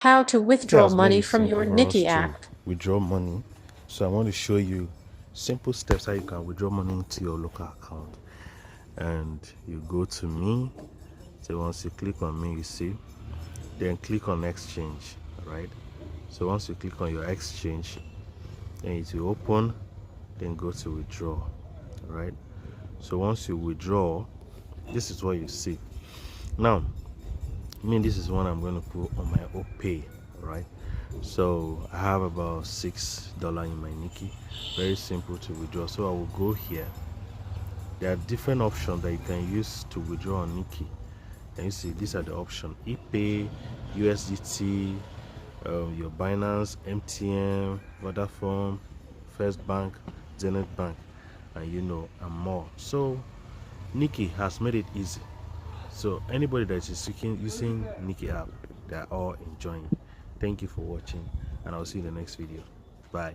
How to It withdraw has made money it from your simple for us Nikki to app. withdraw money. So I want to show you simple steps how you can withdraw money into your local account. And you go to me. So once you click on me, you see, then click on exchange, right? So once you click on your exchange, then it will open, then go to withdraw, right? So once you withdraw, this is what you see. Now, this is one I'm going to put on my OPay, right? So I have about $6 in my Nikki. Very simple to withdraw. So I will go here. There are different options that you can use to withdraw on Nikki. And you see, these are the options: ePay, USDT, your Binance, MTN, Vodafone, First Bank, Zenith Bank, and more. So Nikki has made it easy. So anybody that is using Nikki app, they are all enjoying. Thank you for watching, and I'll see you in the next video. Bye.